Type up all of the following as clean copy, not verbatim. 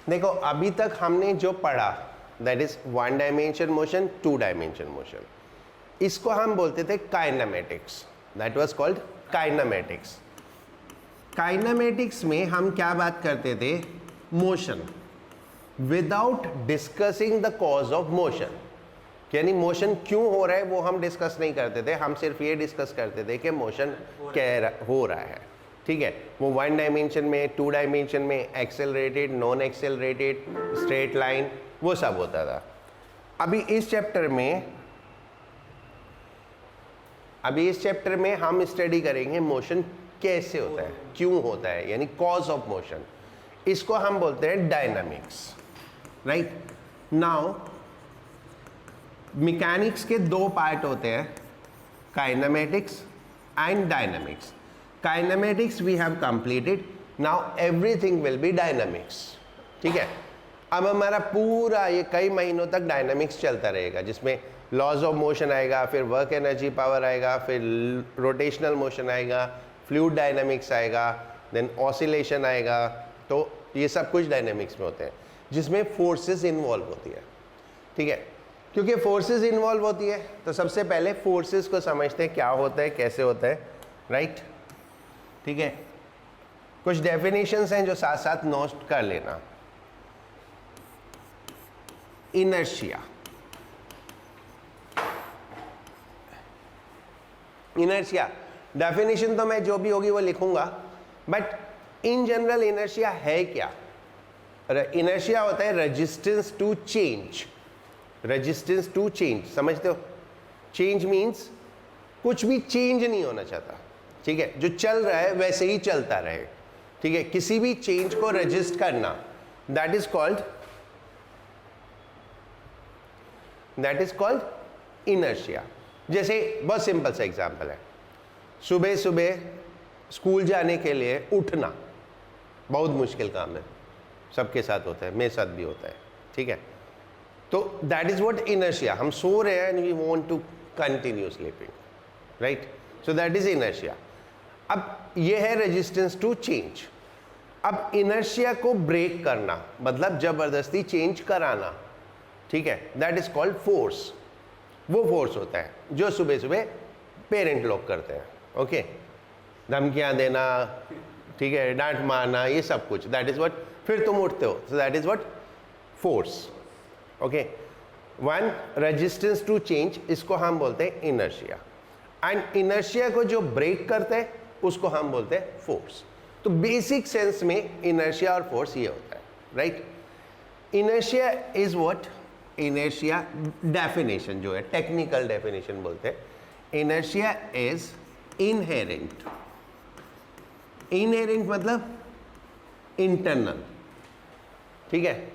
देखो अभी तक हमने जो पढ़ा that is one dimension motion, two dimension motion, इसको हम बोलते थे kinematics, that was called kinematics. Kinematics में हम क्या बात करते थे, motion without discussing the cause of motion, यानी मोशन क्यों हो रहा है वो हम डिस्कस नहीं करते थे, हम सिर्फ ये डिस्कस करते थे कि मोशन हो रहा है, ठीक है। वो वन डायमेंशन में, टू डायमेंशन में, accelerated, non accelerated, straight line, वो सब होता था। अभी इस चैप्टर में हम स्टडी करेंगे मोशन कैसे होता है, क्यों होता है, यानी कॉज ऑफ मोशन। इसको हम बोलते हैं डायनामिक्स, राइट। नाउ मैकेनिक्स के दो पार्ट होते हैं, kinematics and dynamics. Kinematics we have completed, now everything will be dynamics, ठीक है। अब हमारा पूरा ये कई महीनों तक डायनामिक्स चलता रहेगा, जिसमें लॉज ऑफ मोशन आएगा, फिर वर्क एनर्जी पावर आएगा, फिर रोटेशनल मोशन आएगा, फ्लूइड डायनामिक्स आएगा, देन ऑसिलेशन आएगा। तो ये सब कुछ डायनामिक्स में होते हैं, जिसमें फोर्सेस इन्वॉल्व होती है, ठीक है। क्योंकि फोर्सेस इन्वॉल्व होती है तो सबसे पहले फोर्सेस को समझते हैं, क्या होता है, कैसे होता है, राइट, ठीक है। कुछ डेफिनेशंस हैं जो साथ साथ नोट कर लेना। इनर्शिया, इनर्शिया डेफिनेशन तो मैं जो भी होगी वो लिखूंगा, बट इन जनरल इनर्शिया है क्या? इनर्शिया होता है resistance to change, resistance to change, समझते हो? चेंज मीन्स कुछ भी चेंज नहीं होना चाहता, ठीक है, जो चल रहा है वैसे ही चलता रहे, ठीक है, किसी भी चेंज को रेजिस्ट करना, दैट इज कॉल्ड इनर्शिया। जैसे बहुत सिंपल सा एग्जांपल है, सुबह सुबह स्कूल जाने के लिए उठना बहुत मुश्किल काम है, सबके साथ होता है, मेरे साथ भी होता है, ठीक है। तो दैट इज व्हाट इनर्शिया, हम सो रहे हैं and we want to continue sleeping, right, so that is inertia. अब ये है रेजिस्टेंस टू चेंज। अब इनर्शिया को ब्रेक करना मतलब जबरदस्ती चेंज कराना, ठीक है, दैट इज कॉल्ड फोर्स। वो फोर्स होता है जो सुबह सुबह पेरेंट लोग करते हैं, ओके, धमकियां देना, ठीक है, डांट मारना, ये सब कुछ, दैट इज व्हाट, फिर तुम उठते हो, so that is what force, okay. One resistance to change, इसको हम बोलते हैं इनर्शिया, एंड इनर्शिया को जो ब्रेक करते हैं उसको हम बोलते हैं फोर्स। तो बेसिक सेंस में इनर्शिया और फोर्स ये होता है, right. Inertia is what, inertia definition जो है, टेक्निकल डेफिनेशन बोलते हैं, इनर्शिया इज इनहेरेंट, इनहेरेंट मतलब इंटरनल, ठीक है,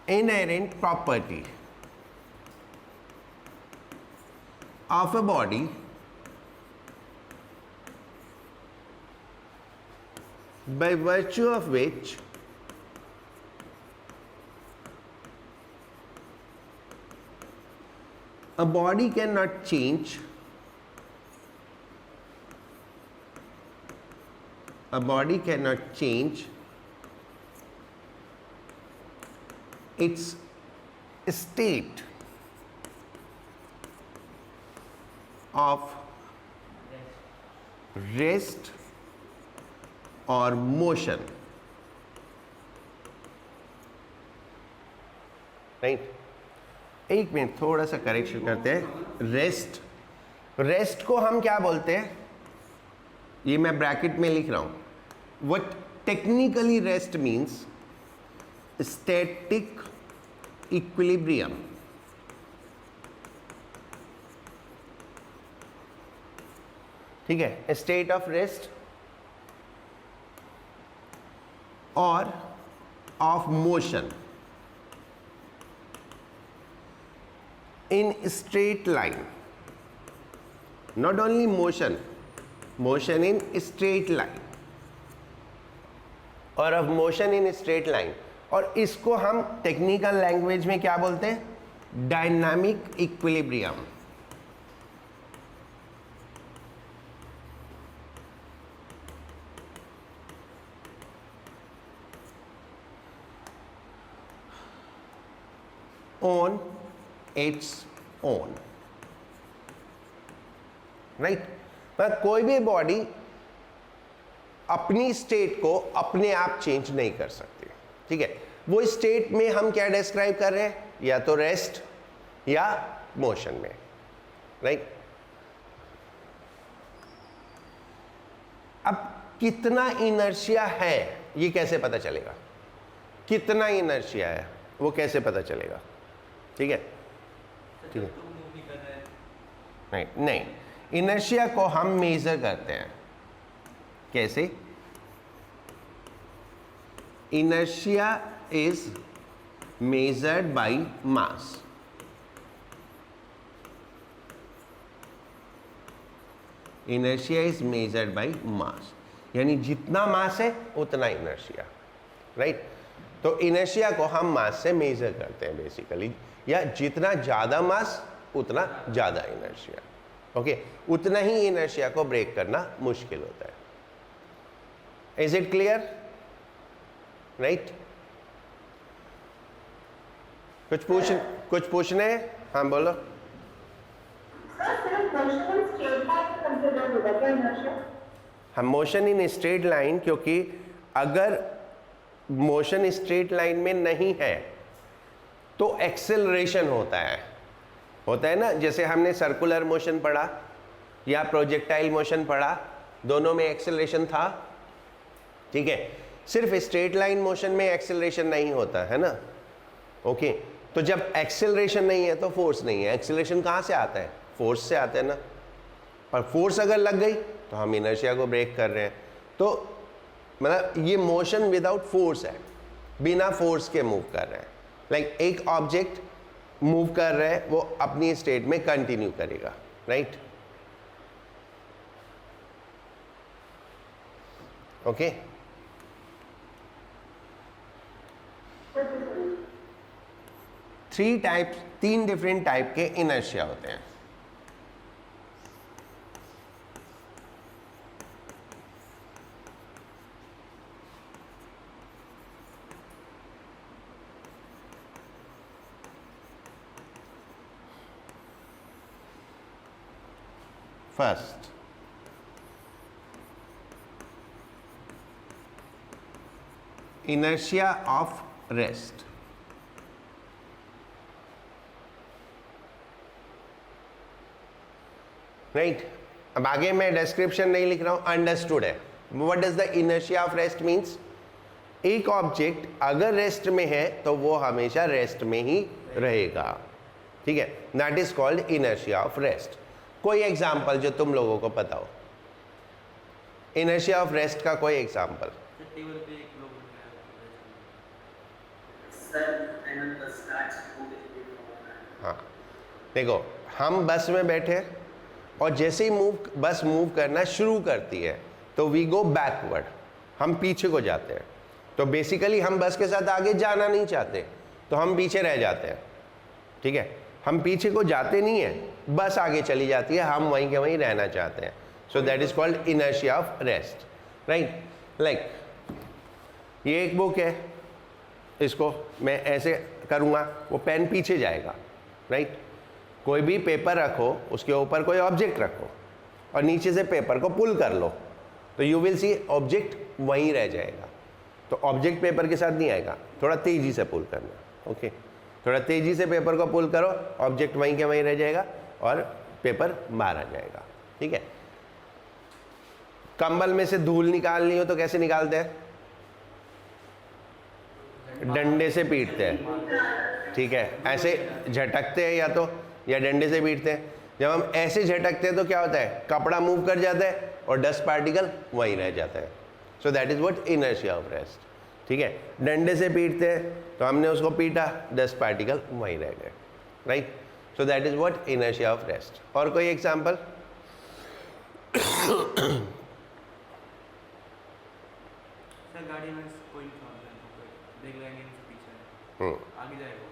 inherent property of a body by virtue of which a body cannot change, a body cannot change its state of rest और motion, right. एक minute, थोड़ा सा correction करते हैं। रेस्ट, रेस्ट को हम क्या बोलते हैं, ये मैं ब्रैकेट में लिख रहा हूं। What technically rest means static equilibrium, ठीक है, स्टेट ऑफ रेस्ट और of motion in straight line, not only motion, motion in straight line और of motion in straight line, और इसको हम टेक्निकल लैंग्वेज में क्या बोलते हैं, dynamic equilibrium. On its own, right. पर कोई भी बॉडी अपनी स्टेट को अपने आप चेंज नहीं कर सकती, ठीक है। वो स्टेट में हम क्या डिस्क्राइब कर रहे हैं, या तो रेस्ट या मोशन में, राइट। अब कितना इनर्शिया है ये कैसे पता चलेगा, कितना इनर्शिया है वो कैसे पता चलेगा, ठीक है, ठीक है। नहीं नहीं, इनर्शिया को हम मेजर करते हैं कैसे, inertia is measured by mass, inertia is measured by mass, यानी जितना मास है उतना इनर्शिया, राइट। तो इनर्शिया को हम मास से मेजर करते हैं बेसिकली, या जितना ज़्यादा मास उतना ज़्यादा इनर्शिया, ओके। उतना ही इनर्शिया को ब्रेक करना मुश्किल होता है। Is it clear, right. कुछ पूछने हैं, हाँ बोलो। हम मोशन इन स्ट्रेट लाइन, क्योंकि अगर मोशन स्ट्रेट लाइन में नहीं है तो एक्सेलरेशन होता है ना। जैसे हमने सर्कुलर मोशन पढ़ा या प्रोजेक्टाइल मोशन पढ़ा, दोनों में एक्सेलरेशन था, ठीक है। सिर्फ स्ट्रेट लाइन मोशन में एक्सेलरेशन नहीं होता है ना, ओके। तो जब एक्सेलरेशन नहीं है तो फोर्स नहीं है। एक्सेलरेशन कहाँ से आता है, फोर्स से आता है ना। और फोर्स अगर लग गई तो हम इनर्शिया को ब्रेक कर रहे हैं। तो मतलब ये मोशन विदाउट फोर्स है, बिना फोर्स के मूव कर रहे हैं। लाइक एक ऑब्जेक्ट मूव कर रहा है, वो अपनी स्टेट में कंटिन्यू करेगा, राइट, ओके। तीन डिफरेंट टाइप के इनर्शिया होते हैं। First, inertia of rest, right. अब आगे मैं डिस्क्रिप्शन नहीं लिख रहा हूं, अंडरस्टूड है। What does the inertia of rest means, एक ऑब्जेक्ट अगर रेस्ट में है तो वो हमेशा रेस्ट में ही रहेगा, ठीक है। That is called inertia of rest. कोई एग्जाम्पल जो तुम लोगों को पता हो, inertia ऑफ रेस्ट का कोई एग्जाम्पल। हाँ देखो, हम बस में बैठे और जैसे ही बस मूव करना शुरू करती है तो वी गो बैकवर्ड, हम पीछे को जाते हैं। तो बेसिकली हम बस के साथ आगे जाना नहीं चाहते, तो हम पीछे रह जाते हैं, ठीक है। हम पीछे को जाते नहीं है, बस आगे चली जाती है, हम वहीं के वहीं रहना चाहते हैं। सो that is called inertia of rest, right. Like ये एक बुक है, इसको मैं ऐसे करूँगा, वो पेन पीछे जाएगा, राइट। कोई भी पेपर रखो, उसके ऊपर कोई ऑब्जेक्ट रखो और नीचे से पेपर को पुल कर लो, तो यू विल सी ऑब्जेक्ट वहीं रह जाएगा। तो ऑब्जेक्ट पेपर के साथ नहीं आएगा, थोड़ा तेज़ी से पुल करना, ओके। थोड़ा तेज़ी से पेपर को पुल करो, ऑब्जेक्ट वहीं के वहीं रह जाएगा और पेपर बाहर आ जाएगा, ठीक है। कंबल में से धूल निकालनी हो तो कैसे निकालते हैं, डंडे से पीटते हैं, ठीक है। ऐसे झटकते हैं या डंडे से पीटते हैं। जब हम ऐसे झटकते हैं तो क्या होता है, कपड़ा मूव कर जाता है और डस्ट पार्टिकल वहीं रह जाता है। So that is what inertia of rest, ठीक है। डंडे से पीटते हैं तो हमने उसको पीटा, डस्ट पार्टिकल वहीं रह गए, right. So that is what inertia of rest. और कोई एग्जांपल। गाड़ी में कोई देख लेंगे पीछे आगे जाएगा,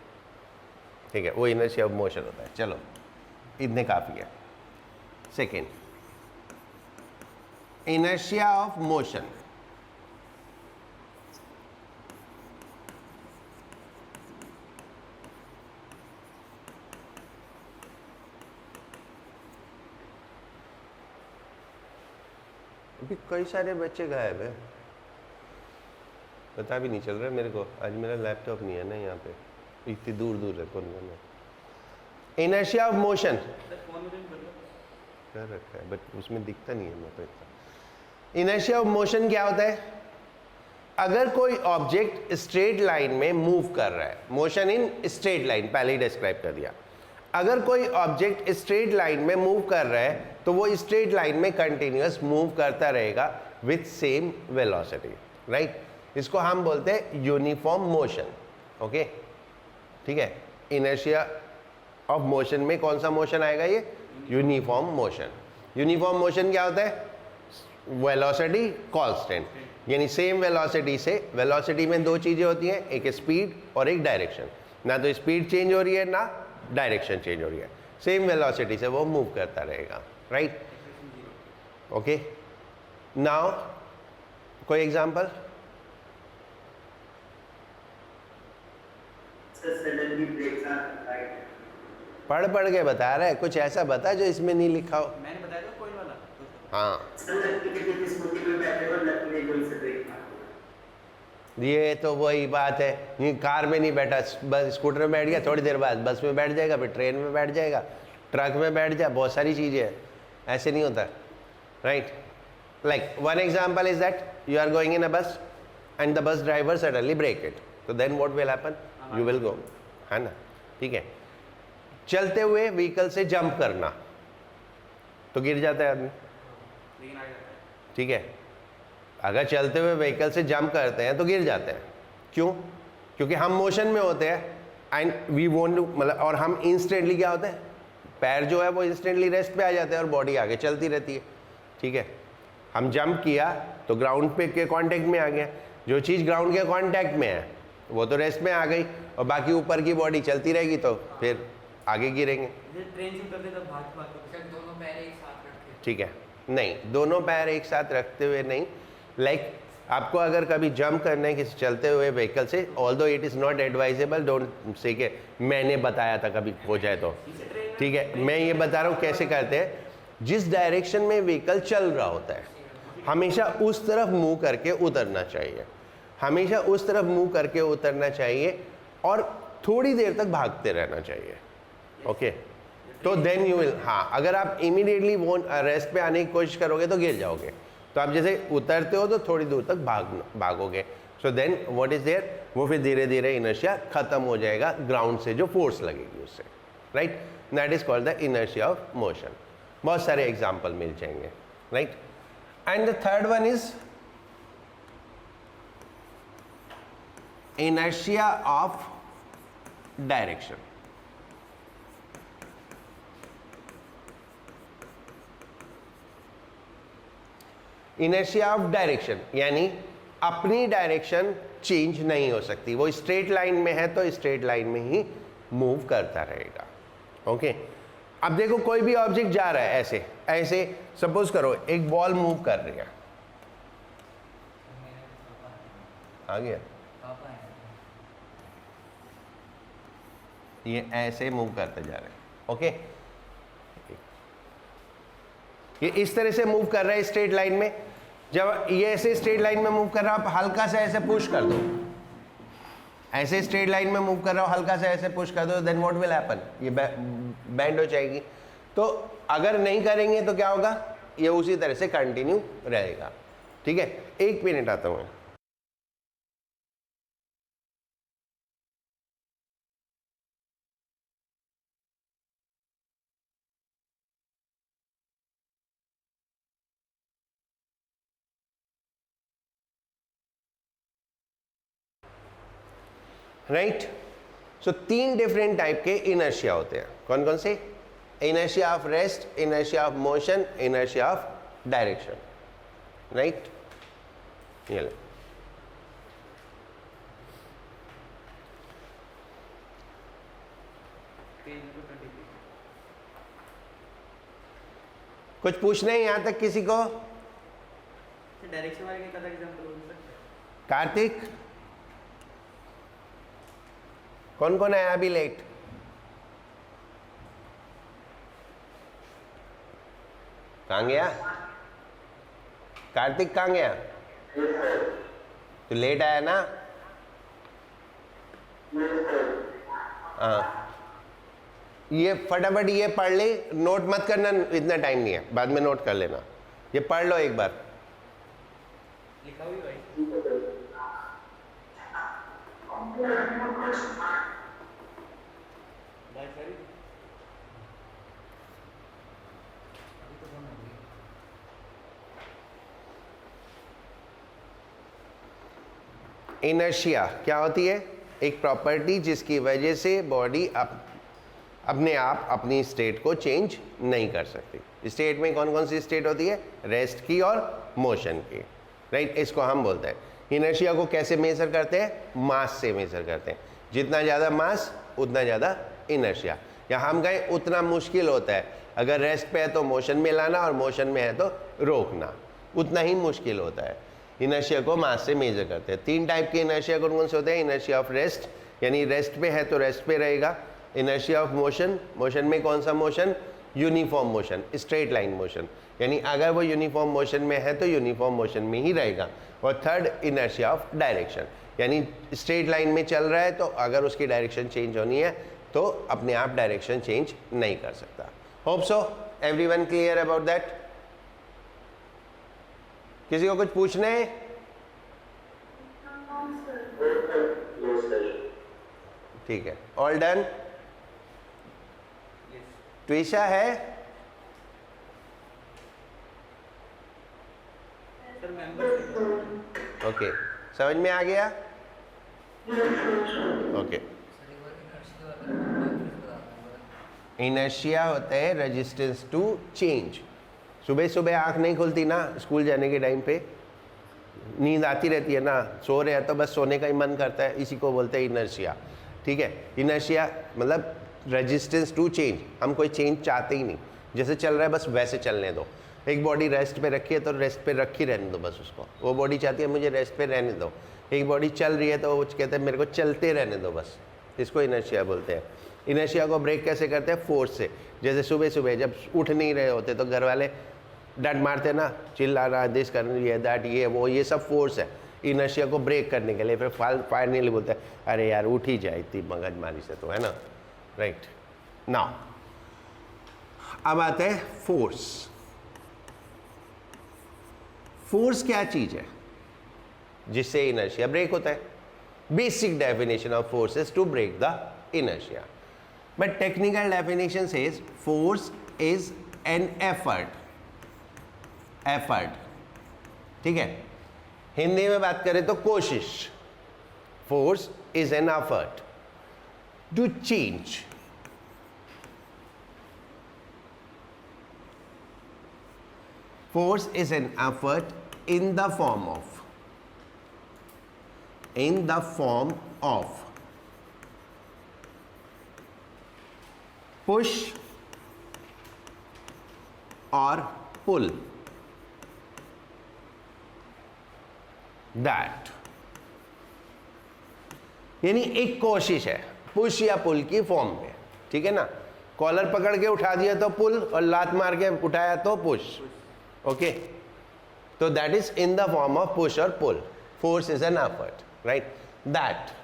ठीक है, वो इनर्शिया ऑफ मोशन होता है। चलो इतने काफ़ी है। Second, inertia of motion. क्योंकि कई सारे बच्चे गायब है, पता भी नहीं चल रहा है मेरे को। आज मेरा लैपटॉप नहीं है ना यहाँ पे, इतनी दूर दूर है कौन कौन है। इनर्शिया ऑफ मोशन कर रखा है बट उसमें दिखता नहीं है मेरे को इतना। इनर्शिया ऑफ मोशन क्या होता है? अगर कोई ऑब्जेक्ट स्ट्रेट लाइन में मूव कर रहा है, मोशन इन स्ट्रेट लाइन पहले ही डिस्क्राइब कर दिया। अगर कोई ऑब्जेक्ट स्ट्रेट लाइन में मूव कर रहा है तो वो स्ट्रेट लाइन में कंटिन्यूअस मूव करता रहेगा विथ सेम वेलोसिटी, राइट। इसको हम बोलते हैं यूनिफॉर्म मोशन, ओके, ठीक है। इनर्शिया ऑफ मोशन में कौन सा मोशन आएगा? ये यूनिफॉर्म मोशन। यूनिफॉर्म मोशन क्या होता है? वेलोसिटी कांस्टेंट, यानी सेम वेलोसिटी से, वेलोसिटी में दो चीजें होती हैं, एक स्पीड और एक डायरेक्शन। ना तो स्पीड चेंज हो रही है ना डायरेक्शन चेंज हो रही है, सेम वेलोसिटी से वो मूव करता रहेगा, राइट। ओके, नाउ कोई एग्जांपल? पढ़ पढ़ के बता रहा है, कुछ ऐसा बता जो इसमें नहीं लिखा हो। मैंने बताया था कोई वाला। हाँ, ये तो वही बात है, ये कार में नहीं बैठा, बस स्कूटर में बैठ गया, थोड़ी देर बाद बस में बैठ जाएगा, फिर ट्रेन में बैठ जाएगा, ट्रक में बैठ जाए, बहुत सारी चीज़ें हैं, ऐसे नहीं होता, right. Like one example is that you are going in a bus and the bus driver suddenly brake it, तो then what will happen? You will go, है ना, ठीक है। चलते हुए व्हीकल से जंप करना, तो गिर जाता है आदमी, लेकिन आगे जाता है। ठीक है। अगर चलते हुए व्हीकल से जंप करते हैं तो गिर जाते हैं, क्यों? क्योंकि हम मोशन में होते हैं एंड वी वोंट टू, मतलब, और हम इंस्टेंटली क्या होता है, पैर जो है वो इंस्टेंटली रेस्ट पे आ जाते हैं और बॉडी आगे चलती रहती है, ठीक है। हम जंप किया तो ग्राउंड पे के कांटेक्ट में आ गया, जो चीज़ ग्राउंड के कांटेक्ट में है वो तो रेस्ट में आ गई, और बाकी ऊपर की बॉडी चलती रहेगी तो फिर आगे गिरेंगे। ट्रेन से उतरते तब भाग के दोनों पैर एक साथ रखे। ठीक है, नहीं, दोनों पैर एक साथ रखते हुए नहीं, लाइक आपको अगर कभी जंप करना है किसी चलते हुए व्हीकल से, although it is not advisable, don't say के मैंने बताया था कभी हो जाए तो, ठीक है। मैं ये बता रहा हूँ कैसे करते हैं। जिस डायरेक्शन में व्हीकल चल रहा होता है हमेशा उस तरफ मुंह करके उतरना चाहिए, हमेशा उस तरफ मुंह करके उतरना चाहिए और थोड़ी देर तक भागते रहना चाहिए, ओके। तो देन यू विल, हाँ, अगर आप इमीडिएटली वो रेस्ट पे आने की कोशिश करोगे तो गिर जाओगे, तो आप जैसे उतरते हो तो थोड़ी दूर तक भागोगे, so then what is there, वो फिर धीरे धीरे इनर्शिया खत्म हो जाएगा ग्राउंड से जो फोर्स लगेगी उससे, right. That is called the inertia of motion. बहुत सारे एग्जाम्पल मिल जाएंगे, right. And the third one is inertia of direction। inertia of direction यानी अपनी डायरेक्शन चेंज नहीं हो सकती, वो स्ट्रेट लाइन में है तो स्ट्रेट लाइन में ही मूव करता रहेगा, ओके। अब देखो कोई भी ऑब्जेक्ट जा रहा है ऐसे ऐसे, सपोज करो एक बॉल मूव कर रही है, आ गया, ये ऐसे मूव करते जा रहे हैं, ओके। ये इस तरह से मूव कर रहा है स्ट्रेट लाइन में, जब ये ऐसे स्ट्रेट लाइन में मूव कर रहा है आप हल्का सा ऐसे पुश कर दो, ऐसे स्ट्रेट लाइन में मूव कर रहा हो हल्का सा ऐसे पुश कर दो, देन व्हाट विल हैपन, ये बैंड हो जाएगी। तो अगर नहीं करेंगे तो क्या होगा, ये उसी तरह से कंटिन्यू रहेगा, ठीक है। एक मिनट आता हूँ। राइट, सो 3 डिफरेंट टाइप के इनर्शिया होते हैं, कौन कौन से? Inertia of rest, inertia of motion, inertia of direction, right. ये लो, कुछ पूछना है यहां तक किसी को? डायरेक्शन वाले का एग्जांपल हो सकता है। कार्तिक, कौन कौन आया अभी लेट? कहाँ गया? कार्तिक कहाँ गया? तो लेट आया ना? हाँ, ये फटाफट ये पढ़ ले, नोट मत करना, इतना टाइम नहीं है, बाद में नोट कर लेना। ये पढ़ लो एक बार। लिखा हुई भाई। भाई सॉरी। इनर्शिया क्या होती है? एक प्रॉपर्टी जिसकी वजह से बॉडी अपने आप अपनी स्टेट को चेंज नहीं कर सकती। स्टेट में कौन कौन सी स्टेट होती है? रेस्ट की और मोशन की, राइट। इसको हम बोलते हैं इनर्शिया को कैसे मेजर करते हैं? मास से मेजर करते हैं। जितना ज़्यादा मास उतना ज़्यादा इनर्शिया, या हम कहें उतना मुश्किल होता है। अगर रेस्ट पे है तो मोशन में लाना और मोशन में है तो रोकना, उतना ही मुश्किल होता है। इनर्शिया को मास से मेजर करते हैं। 3 टाइप के इनर्शिया कौन कौन से होते हैं? इनर्शिया ऑफ रेस्ट, यानी रेस्ट पे है तो रेस्ट पे रहेगा। इनर्शिया ऑफ मोशन, मोशन में कौन सा motion? Uniform motion, straight line motion, यानी अगर वो यूनिफॉर्म मोशन में है तो यूनिफॉर्म मोशन में ही रहेगा। और थर्ड इनर्शिया ऑफ डायरेक्शन, यानी स्ट्रेट लाइन में चल रहा है तो अगर उसकी डायरेक्शन चेंज होनी है तो अपने आप डायरेक्शन चेंज नहीं कर सकता। Hope so everyone clear about that. किसी को कुछ पूछना है? ठीक है, ऑल डन। ट्विशा है? सर मेंबर ओके, समझ में आ गया? ओके, इनर्शिया होता है रेजिस्टेंस टू चेंज। सुबह सुबह आंख नहीं खुलती ना, स्कूल जाने के टाइम पे नींद आती रहती है ना, सो रहे हैं तो बस सोने का ही मन करता है, इसी को बोलते हैं इनर्शिया। ठीक है, इनर्शिया मतलब रेजिस्टेंस टू चेंज। हम कोई चेंज चाहते ही नहीं, जैसे चल रहा है बस वैसे चलने दो। एक बॉडी रेस्ट पे रखी है तो रेस्ट पे रखी रहने दो बस उसको। वो बॉडी चाहती है मुझे रेस्ट पे रहने दो। एक बॉडी चल रही है तो वो कहते हैं मेरे को चलते रहने दो बस। इसको इनर्शिया बोलते हैं। इनर्शिया को ब्रेक कैसे करते हैं? फोर्स से। जैसे सुबह सुबह जब उठ नहीं रहे होते तो घर वाले डंड मारते ना, चिल्लाना, दिस करना, ये दैट, ये वो, ये सब फोर्स है इनर्शिया को ब्रेक करने के लिए। फिर फाइनली बोलते हैं अरे यार उठ ही जाए इतनी मगजमारी से, तो है ना, राइट। नाउ अब आते हैं फोर्स। फोर्स क्या चीज है जिससे इनर्शिया ब्रेक होता है? Basic definition of force is to break the inertia, but technical definition says force is an effort। ठीक है, हिंदी में बात करें तो कोशिश। force is an effort to change force is an effort in the form of push और पुल। That यानी एक कोशिश है पुश या पुल की फॉर्म में। ठीक है ना, कॉलर पकड़ के उठा दिया तो पुल और लात मार के उठाया तो पुश। ओके, तो that is in the form of push और pull. Force is an effort, right. That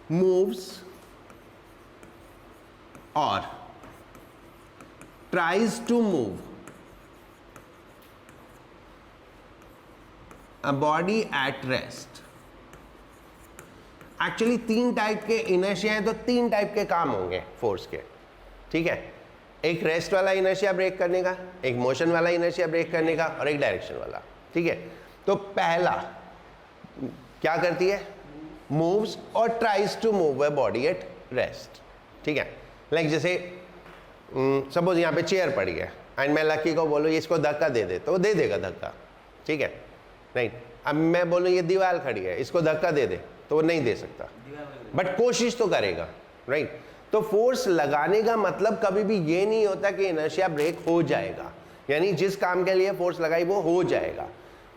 moves or tries to move a body at rest। Actually 3 type के इनर्शिया हैं तो 3 टाइप के काम होंगे फोर्स के। ठीक है, एक रेस्ट वाला इनर्शिया ब्रेक करने का, एक मोशन वाला इनर्शिया ब्रेक करने का और एक डायरेक्शन वाला। ठीक है, तो पहला क्या करती है? moves और tries to move a body at rest। ठीक है, लाइक जैसे सपोज यहाँ पे चेयर पड़ी है एंड मैं लकी को बोलूँ इसको धक्का दे दे तो वो दे देगा धक्का। ठीक है, राइट। अब मैं बोलूँ ये दीवार खड़ी है इसको धक्का दे दे तो वो नहीं दे सकता, बट कोशिश तो करेगा, राइट। तो फोर्स लगाने का मतलब कभी भी ये नहीं होता कि इनर्शिया ब्रेक हो जाएगा, यानी जिस काम के लिए फोर्स लगाई वो हो जाएगा।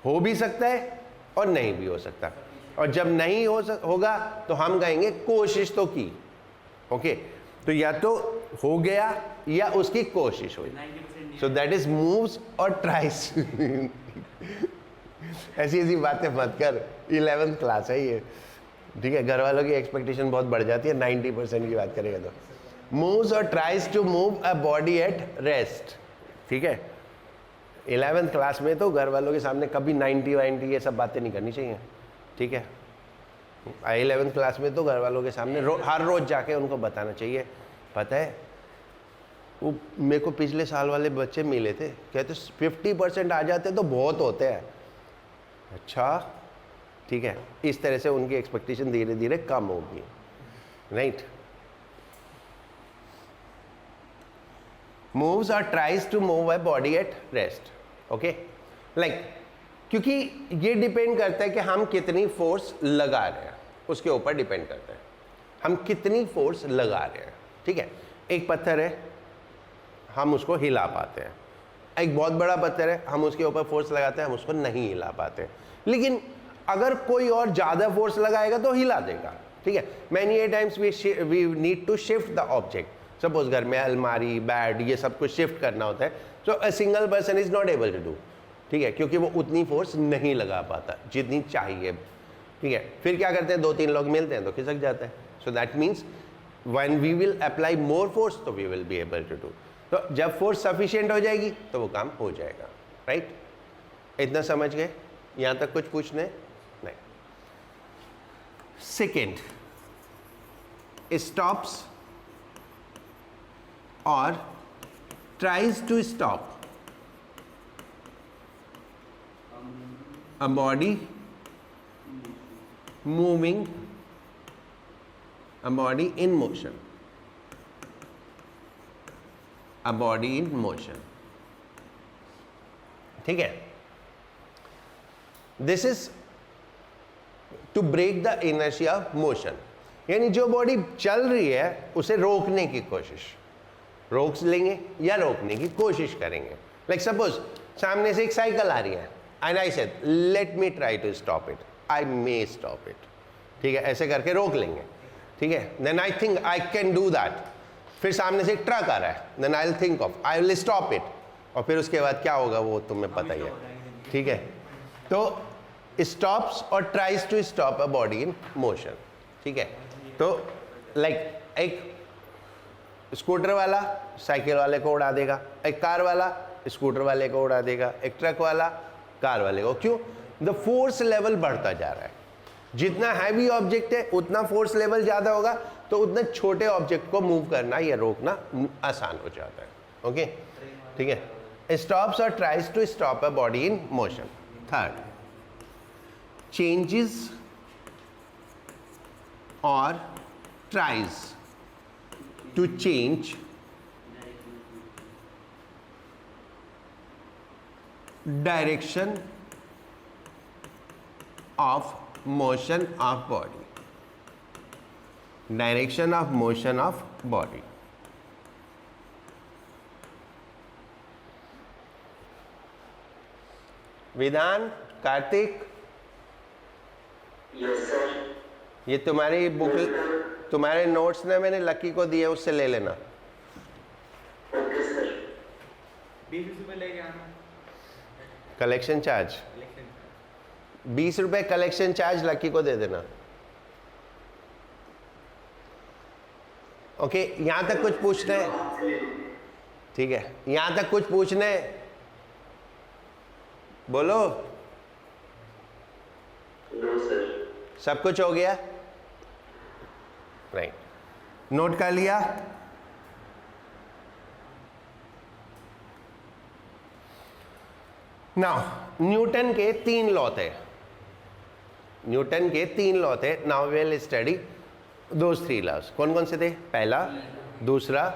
हो भी सकता है और नहीं भी हो सकता, और जब नहीं होगा तो हम कहेंगे कोशिश तो की। ओके, तो या तो हो गया या उसकी कोशिश हुई. 90% सो दैट इज मूव्स और ट्राइज. ऐसी ऐसी बातें मत कर, 11th क्लास है ये, ठीक है. घर वालों की एक्सपेक्टेशन बहुत बढ़ जाती है 90% की बात करेगा तो. मूव्स और tries to move a body at rest, ठीक है. 11th क्लास में तो घर वालों के सामने कभी 90 ये सब बातें नहीं करनी चाहिए, ठीक है. 11th क्लास में तो घर वालों के सामने हर रोज जाके उनको बताना चाहिए. पता है वो मेरे को पिछले साल वाले बच्चे मिले थे, कहते 50% आ जाते तो बहुत होते हैं. अच्छा ठीक है. इस तरह से उनकी एक्सपेक्टेशन धीरे धीरे कम होगी, राइट. मूव्स और tries to move a body at rest, okay. Like क्योंकि ये डिपेंड करता है कि हम कितनी फोर्स लगा रहे हैं, उसके ऊपर डिपेंड करता है हम कितनी फोर्स लगा रहे हैं, ठीक है. एक पत्थर है, हम उसको हिला पाते हैं. एक बहुत बड़ा पत्थर है, हम उसके ऊपर फोर्स लगाते हैं, हम उसको नहीं हिला पाते. लेकिन अगर कोई और ज़्यादा फोर्स लगाएगा तो हिला देगा, ठीक है. Many times we need to shift the object. Suppose घर में अलमारी, बेड, ये सब कुछ शिफ्ट करना होता है. So a single person is not able to do, ठीक है, क्योंकि वो उतनी फोर्स नहीं लगा पाता जितनी चाहिए, ठीक है. फिर क्या करते हैं, 2-3 लोग मिलते हैं तो खिसक जाता है. So that means when we will apply more force तो we will be able to do. तो जब फोर्स सफिशिएंट हो जाएगी तो वो काम हो जाएगा, राइट. इतना समझ गए? यहाँ तक कुछ पूछने नहीं. सेकेंड, स्टॉप्स और tries to stop a body moving, a body in motion, a body in motion, ठीक है. This is to break the inertia of motion, यानी जो बॉडी चल रही है उसे रोकने की कोशिश, रोक लेंगे या रोकने की कोशिश करेंगे. लाइक सपोज सामने से एक साइकिल आ रही है and I said let me try to stop it, I may stop it, ठीक है. ऐसे करके रोक लेंगे, ठीक है. Then I think I can do that. फिर सामने से एक ट्रक आ रहा है, then I will think of I will stop it, और फिर उसके बाद क्या होगा वो तुम्हें पता ही है, ठीक है. तो स्टॉप्स और tries to stop a body in motion, ठीक है. तो लाइक एक स्कूटर वाला साइकिल वाले को उड़ा देगा, एक कार वाला स्कूटर वाले को उड़ा देगा, एक ट्रक वाला कार वाले को. क्यों? द फोर्स लेवल बढ़ता जा रहा है. जितना हैवी ऑब्जेक्ट है उतना फोर्स लेवल ज़्यादा होगा, तो उतने छोटे ऑब्जेक्ट को मूव करना या रोकना आसान हो जाता है. ओके, ठीक है. स्टॉप्स और tries to stop a body in motion. Third, changes और tries to change direction of motion of body, direction of motion of body. विधान, कार्तिक, यस सर. ये तुम्हारी बुक, तुम्हारे नोट्स ने मैंने लकी को दिए, उससे ले लेना. Okay sir. 20 रुपये लेके आना. कलेक्शन चार्ज इलेक्शन 20 रुपए कलेक्शन चार्ज लकी को दे देना. ओके, यहां तक कुछ पूछना है? ठीक है, यहां तक कुछ पूछना है? बोलो. No sir. सब कुछ हो गया? राइट. नोट कर लिया? नाउ न्यूटन के 3 लॉ थे. न्यूटन के 3 लॉ थे. Now we will study those 3 laws. कौन कौन से थे? पहला, दूसरा,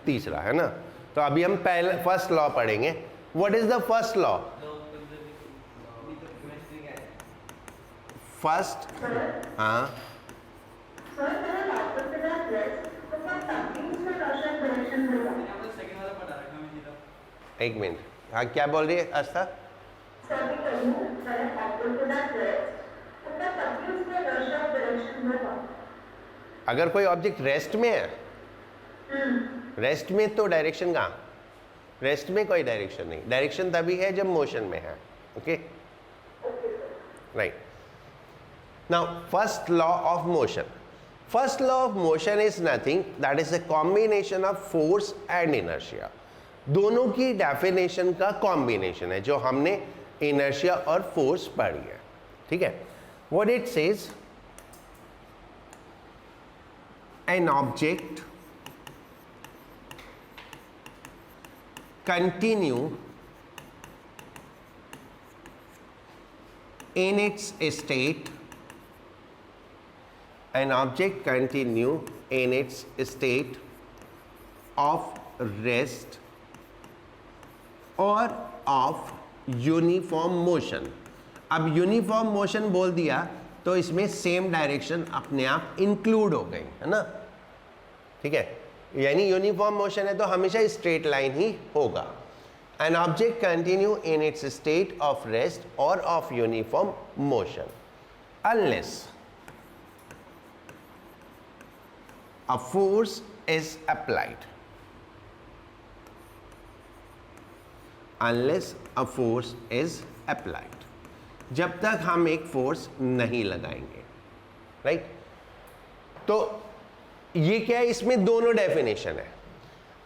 तीसरा, है ना. तो अभी हम पहले फर्स्ट लॉ पढ़ेंगे. What is the first law? First, हाँ, एक मिनट. हाँ, क्या बोल रही है आस्था? अगर कोई ऑब्जेक्ट रेस्ट में है रेस्ट में तो डायरेक्शन कहाँ, रेस्ट में कोई डायरेक्शन नहीं, डायरेक्शन तभी है जब मोशन में है. Okay, right. Now first law of motion. First law of motion is nothing that is a combination of force and inertia. दोनों की डेफिनेशन का कॉम्बिनेशन है जो हमने इनर्शिया और फोर्स पढ़ी है. ठीक है. What it says, an object continue in its state, an object continue in its state of rest or of uniform motion. अब यूनिफॉर्म मोशन बोल दिया तो इसमें सेम डायरेक्शन अपने आप इंक्लूड हो गई है ना. ठीक है, यानी यूनिफॉर्म मोशन है तो हमेशा स्ट्रेट लाइन ही होगा. An object continue in its state of rest और of uniform motion unless a force is applied. Unless a force is applied. जब तक हम एक फोर्स नहीं लगाएंगे. राइट. तो ये क्या है, इसमें दोनों डेफिनेशन है.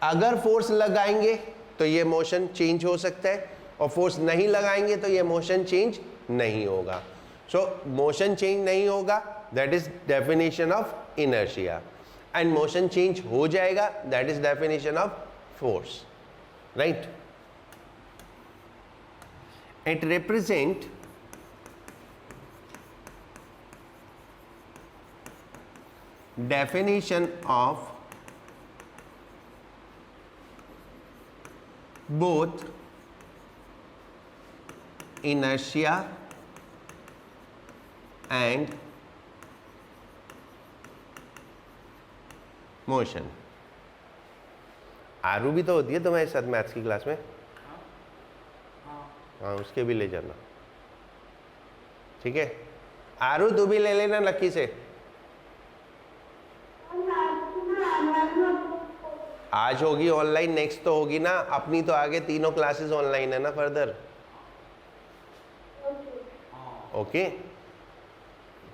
अगर फोर्स लगाएंगे तो ये मोशन चेंज हो सकता है और फोर्स नहीं लगाएंगे तो ये मोशन चेंज नहीं होगा. सो मोशन चेंज नहीं होगा, that is definition of inertia. And motion change हो जाएगा, that is definition of force. Right. It represent definition of both inertia and motion. आरू भी तो होती है तुम्हारे साथ मैथ्स की क्लास में. हाँ, उसके भी ले जाना. ठीक है, आरू तू भी ले लेना लक्की से. आज होगी ऑनलाइन, नेक्स्ट तो होगी ना अपनी, तो आगे तीनों क्लासेस ऑनलाइन है ना फर्दर. ओके,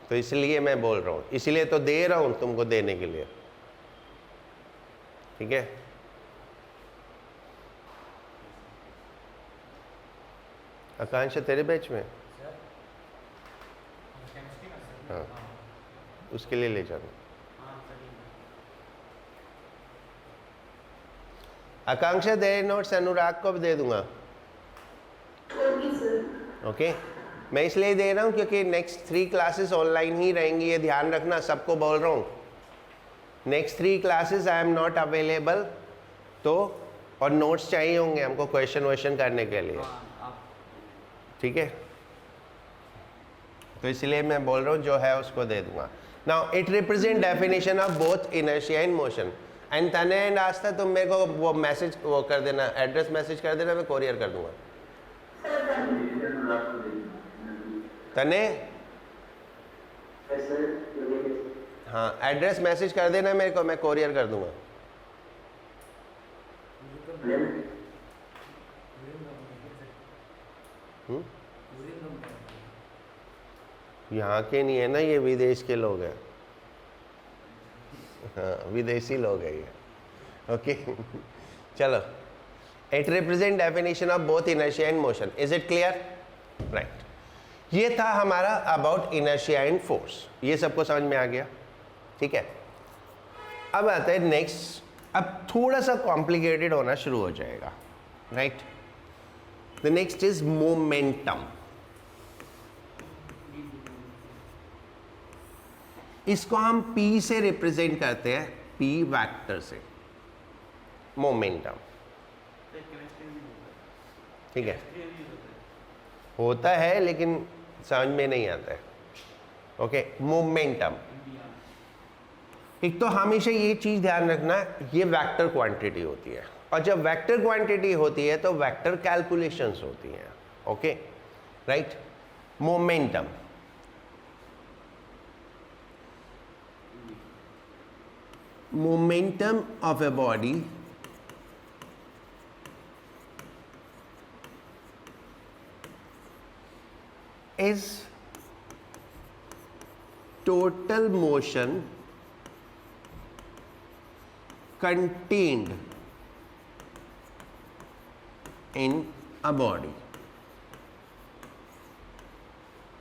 तो इसलिए मैं बोल रहा हूँ, इसलिए तो दे रहा हूँ तुमको देने के लिए. ठीक है. आकांक्षा तेरे बैच में? हाँ, उसके लिए ले जाना. आकांक्षा तेरे नोट्स अनुराग को भी दे दूंगा. ओके, मैं इसलिए दे रहा हूँ क्योंकि नेक्स्ट 3 क्लासेस ऑनलाइन ही रहेंगी, ये ध्यान रखना. सबको बोल रहा हूँ next 3 classes I am not available. तो और नोट्स चाहिए होंगे हमको क्वेश्चन करने के लिए. ठीक है, तो इसलिए मैं बोल रहा हूँ जो है उसको दे दूंगा. Now it represent definition of both inertia and motion. And तने एंड आस्था तुम मेरे को वो मैसेज वो कर देना, एड्रेस मैसेज कर देना, मैं कोरियर कर दूंगा. तने हाँ, एड्रेस मैसेज कर देना मेरे को, मैं कोरियर कर दूंगा. यहाँ के नहीं है ना, ये विदेश के लोग हैं. हाँ, विदेशी लोग हैं ये. ओके, चलो. It represent definition of both inertia and motion. Is it clear? Right. ये था हमारा अबाउट इनर्शिया एंड फोर्स. ये सबको समझ में आ गया. ठीक है. अब आता है नेक्स्ट. अब थोड़ा सा कॉम्प्लिकेटेड होना शुरू हो जाएगा. Right. The next is momentum. इसको हम P से रिप्रेजेंट करते हैं, P वेक्टर से. मोमेंटम. ठीक है, होता है लेकिन समझ में नहीं आता है. Okay, momentum. एक तो हमेशा ये चीज ध्यान रखना, ये वेक्टर क्वांटिटी होती है, और जब वेक्टर क्वांटिटी होती है तो वेक्टर कैलकुलेशंस होती हैं. Okay, right. Momentum. momentum of a body is total motion contained in a body.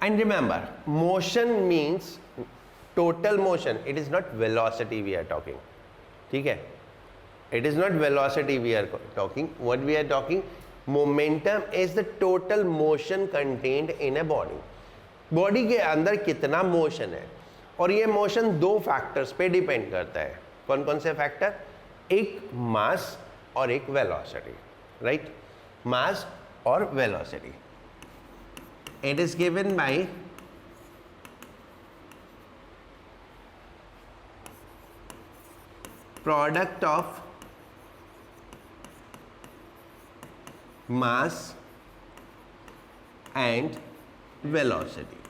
And remember, motion means total motion. It is not velocity we are talking. ठीक है? It is not velocity we are talking. What we are talking, momentum is the total motion contained in a body. Body के अंदर कितना motion है, और ये motion दो factors पे डिपेंड करता है. कौन कौन से फैक्टर? एक मास और एक वेलोसिटी. राइट? मास और velocity. It is given by product of mass and velocity.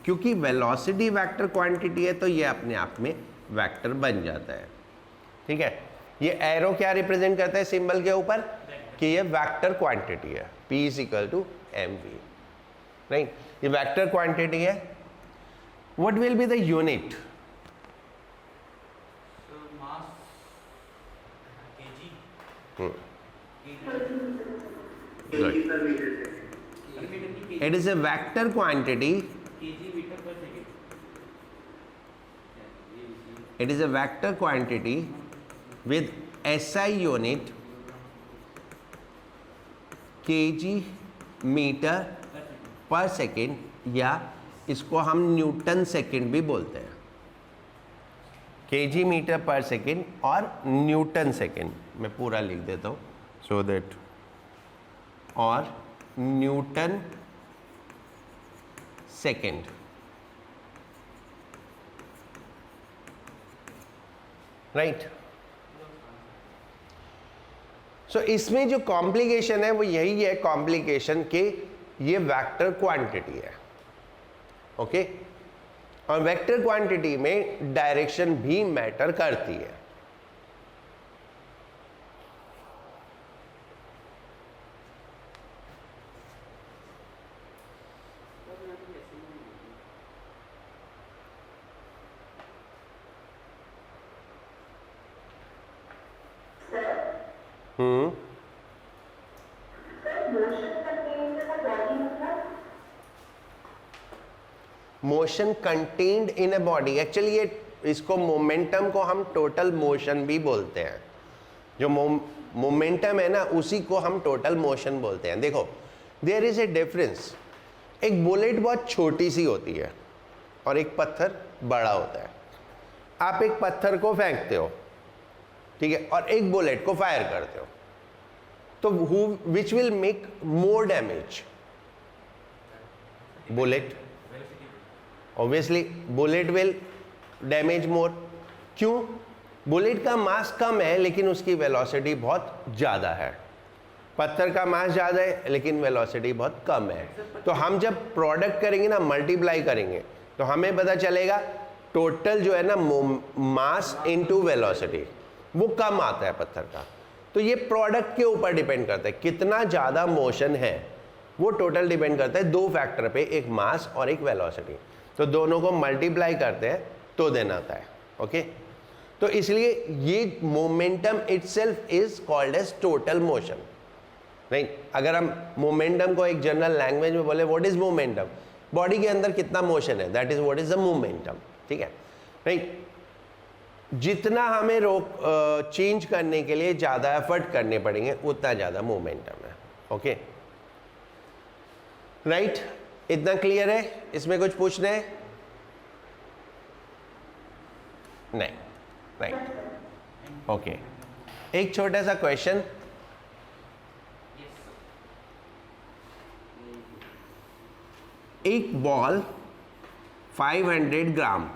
क्योंकि वेलोसिटी वेक्टर क्वांटिटी है तो ये अपने आप में वेक्टर बन जाता है. ठीक है? ये एरो क्या रिप्रेजेंट करता है सिंबल के ऊपर? कि ये वेक्टर क्वांटिटी है. P is equal to mv. Right? ये वेक्टर क्वांटिटी है. What will be the unit? It is a vector quantity. It is a vector quantity with SI unit kg metre per second, या इसको हम newton second भी बोलते हैं. kg metre per second और newton second. मैं पूरा लिख देता हूँ सो दैट. और न्यूटन सेकेंड. राइट? सो इसमें जो कॉम्प्लिकेशन है वो यही है, कॉम्प्लिकेशन के ये वेक्टर क्वांटिटी है. ओके? और वेक्टर क्वांटिटी में डायरेक्शन भी मैटर करती है. Motion contained in a body. Actually ये इसको मोमेंटम को हम टोटल मोशन भी बोलते हैं. जो मोमेंटम है ना उसी को हम टोटल मोशन बोलते हैं. देखो, देयर इज ए डिफरेंस. एक बुलेट बहुत छोटी सी होती है और एक पत्थर बड़ा होता है. आप एक पत्थर को फेंकते हो, ठीक है, और एक बुलेट को फायर करते हो, तो which will make more damage? Bullet. Obviously bullet will damage more. क्यों? बुलेट का मास कम है लेकिन उसकी वेलोसिटी बहुत ज़्यादा है. पत्थर का मास ज़्यादा है लेकिन वेलोसिटी बहुत कम है. तो हम जब प्रोडक्ट करेंगे ना, मल्टीप्लाई करेंगे, तो हमें पता चलेगा टोटल जो है ना मास इनटू वेलोसिटी वो कम आता है पत्थर का. तो ये प्रोडक्ट के ऊपर डिपेंड करता है, कितना ज़्यादा मोशन है वो टोटल डिपेंड करता है दो फैक्टर पे, एक मास और एक वेलोसिटी. तो दोनों को मल्टीप्लाई करते हैं तो देना आता है. ओके? तो इसलिए ये momentum itself is called as total motion. नहीं, अगर हम मोमेंटम को एक जनरल लैंग्वेज में बोले, व्हाट इज मोमेंटम? बॉडी के अंदर कितना मोशन है, that is what is the momentum. ठीक है? राइट? जितना हमें चेंज करने के लिए ज़्यादा एफर्ट करने पड़ेंगे उतना ज़्यादा मोमेंटम है. ओके? राइट? इतना क्लियर है? इसमें कुछ पूछना है? नहीं. राइट? ओके. एक छोटा सा क्वेश्चन. एक बॉल 500 ग्राम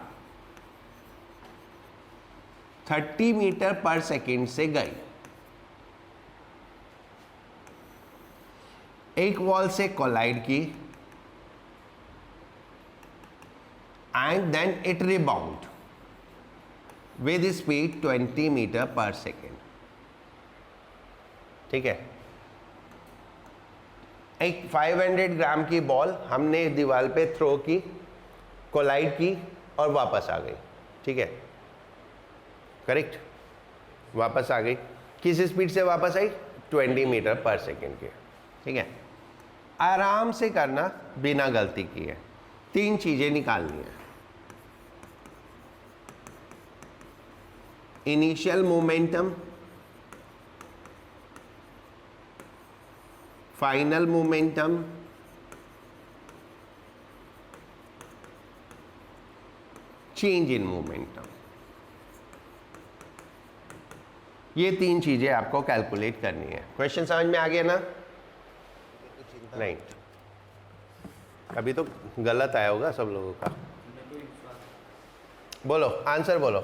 30 मीटर पर सेकेंड से गई. एक वॉल से कोलाइड की, and then it rebound with speed 20 metre per second. ठीक है, एक 500 ग्राम की बॉल हमने दीवार पे थ्रो की, कोलाइड की और वापस आ गई। ठीक है, करेक्ट, वापस आ गई। किस स्पीड से वापस आई? 20 मीटर पर सेकेंड के। ठीक है, आराम से करना, बिना गलती किए। 3 चीजें निकालनी है। Initial momentum, final momentum, change in momentum. ये 3 चीजें आपको कैलकुलेट करनी है। क्वेश्चन समझ में आ गया ना? नहीं, अभी तो गलत आया होगा सब लोगों का। बोलो, आंसर बोलो।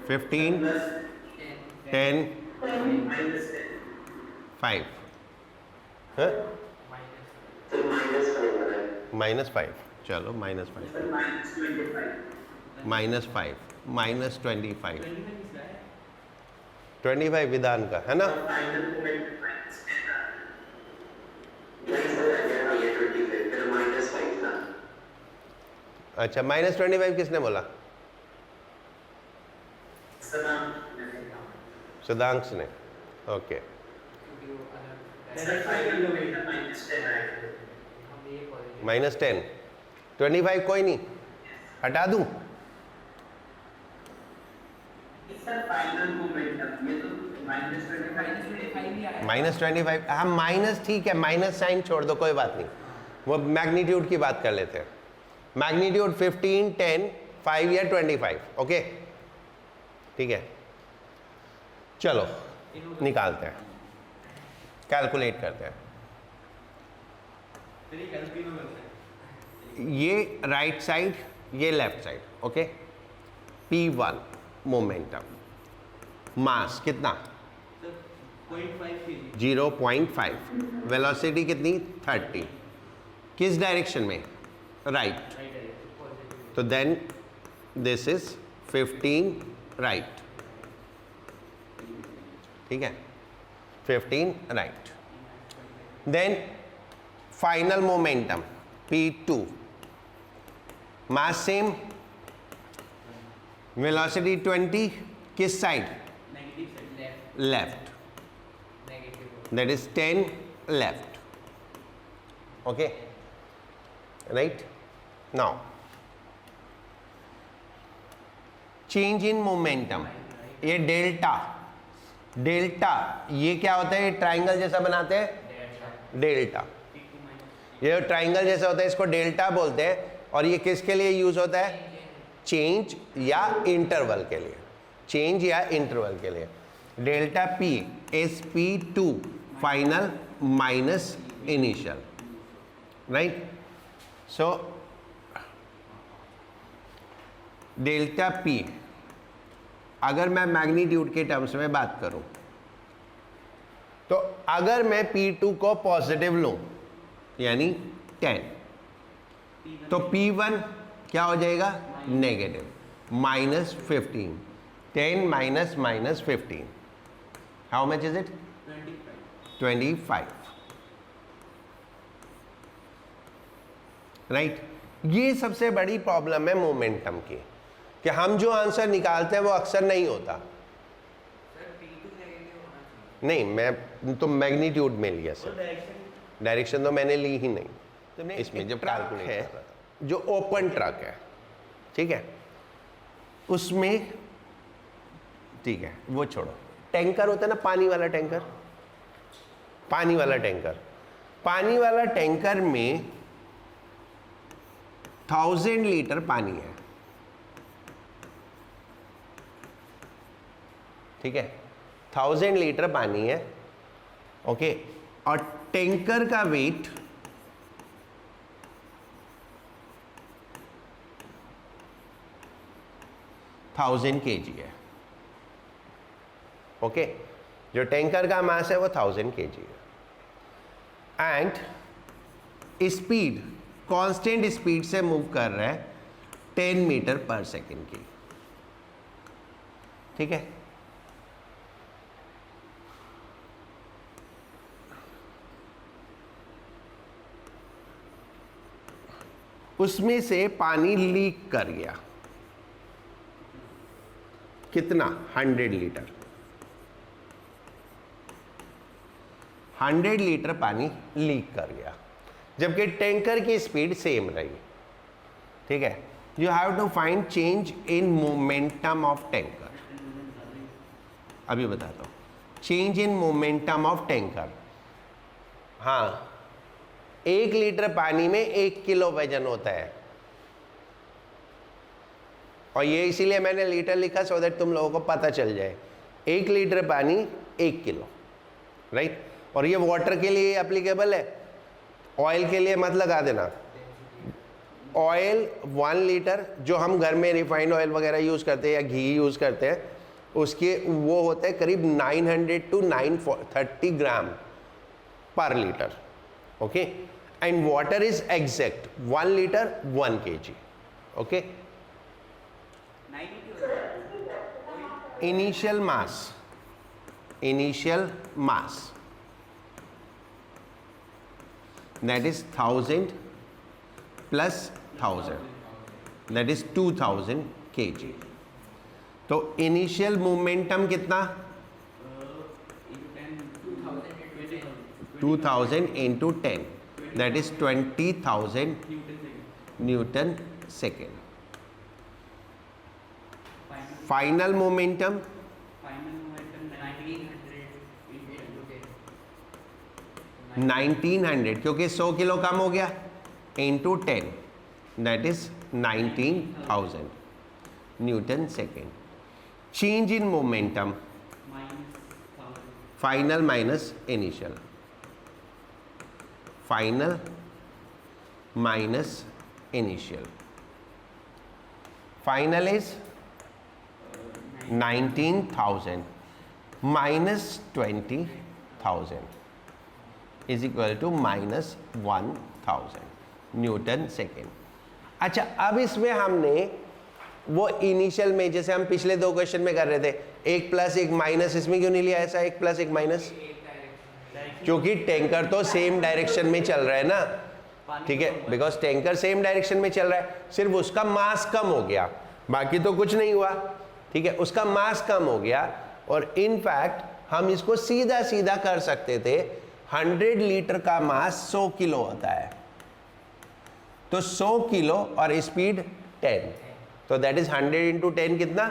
15, 10, 5, -5, चलो -5, -5, -25 विधान का है ना? अच्छा, -25 किसने बोला? सिद्धांश ने। ओके, -10, 25 कोई नहीं, हटा दूं? -25, हाँ माइनस, ठीक है, माइनस साइन छोड़ दो, कोई बात नहीं, वो मैग्नीट्यूड की बात कर लेते हैं। मैग्नीट्यूड 15, 10, 5 या 25। ओके, ठीक है, चलो निकालते हैं, कैलकुलेट करते हैं। ये राइट साइड, ये left side. Okay, P1 momentum, mass कितना? 0.5, वेलोसिटी कितनी? 30। किस डायरेक्शन में? राइट। तो देन दिस इज 15 राइट। ठीक है, 15 right. Then final momentum P2, mass same, velocity 20, किस side? Left, that is 10 left. Okay, right? Now change in momentum, ये delta, delta ये क्या होता है? ये ट्राइंगल जैसा बनाते हैं, डेल्टा। ये ट्राइंगल जैसा होता है, इसको डेल्टा बोलते हैं। और ये किसके लिए यूज होता है? चेंज या इंटरवल के लिए, चेंज या इंटरवल के लिए। Delta P is P2 final minus initial, right? So delta P, अगर मैं मैग्नीट्यूड के टर्म्स में बात करूं, तो अगर मैं P2 को पॉजिटिव लूं यानी 10, तो P1 क्या हो जाएगा? Negative, -15। 10 minus -15, how much is it? 25, right? ये सबसे बड़ी प्रॉब्लम है मोमेंटम की, कि हम जो आंसर निकालते हैं वो अक्सर नहीं होता। नहीं, मैं तो मैग्नीट्यूड में लिया सर, डायरेक्शन तो मैंने ली ही नहीं। तो इसमें जब कैलकुलेट है, जो ओपन ट्रक है, ठीक है, उसमें, ठीक है वो छोड़ो, टैंकर होता है ना, पानी वाला टैंकर, पानी वाला टैंकर, पानी वाला टैंकर में 1000 लीटर पानी है, ठीक है, 1000 लीटर पानी है। ओके, और टैंकर का वेट 1000 kg है। ओके, जो टैंकर का मास है वो 1000 kg है। एंड स्पीड कांस्टेंट स्पीड से मूव कर रहा है 10 मीटर पर सेकेंड की, ठीक है। उसमें से पानी लीक कर गया, कितना? 100 लीटर। 100 लीटर पानी लीक कर गया, जबकि टैंकर की स्पीड सेम रही, ठीक है। You have to find change in momentum of tanker. अभी बताता हूँ, change in momentum of tanker. हाँ, 1 लीटर पानी में 1 किलो वजन होता है, और ये इसीलिए मैंने लीटर लिखा सो दैट तुम लोगों को पता चल जाए। 1 लीटर पानी 1 किलो, राइट। और ये वाटर के लिए एप्लीकेबल है, ऑयल के लिए मत लगा देना। ऑयल 1 लीटर जो हम घर में रिफाइंड ऑयल वगैरह यूज़ करते हैं या घी यूज़ करते हैं, उसके वो होते हैं करीब 900 to 930 ग्राम पर litre, okay. And water is exact 1 litre 1 kg, okay. Initial mass that is 1000 plus 1000, that is 2000 kg। तो इनिशियल मोमेंटम कितना? 2000 into 10, that is 20,000 newton second. Final momentum 1900, क्योंकि 100 किलो कम हो गया, into 10, that is 19,000 newton second. Change in momentum final minus initial, final minus initial. Final is 19,000 minus 20,000 is equal to minus 1,000 newton second. अच्छा, अब इसमें हमने वो initial में, जैसे हम पिछले 2 क्वेश्चन में कर रहे थे, 1 प्लस 1 माइनस, इसमें क्यों नहीं लिया ऐसा 1 प्लस 1 माइनस? क्योंकि टैंकर तो सेम डायरेक्शन में चल रहा है ना, ठीक है, बिकॉज टैंकर सेम डायरेक्शन में चल रहा है, सिर्फ उसका मास कम हो गया, बाकी तो कुछ नहीं हुआ, ठीक है। उसका मास कम हो गया, और इनफैक्ट हम इसको सीधा सीधा कर सकते थे। 100 लीटर का मास 100 किलो होता है, तो 100 किलो और स्पीड 10, तो दैट इज 100 into 10 कितना?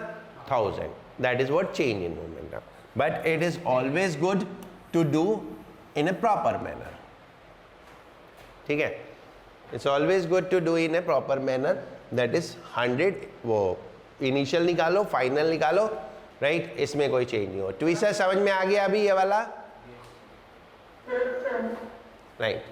1000। That is what change in momentum, but it is always good to do in a proper manner, ठीक है। It's always good to do in a proper manner, that is 100, वो initial निकालो, final निकालो, right, इसमें कोई change नहीं हो। Twister समझ में आ गया अभी ये वाला, राइट।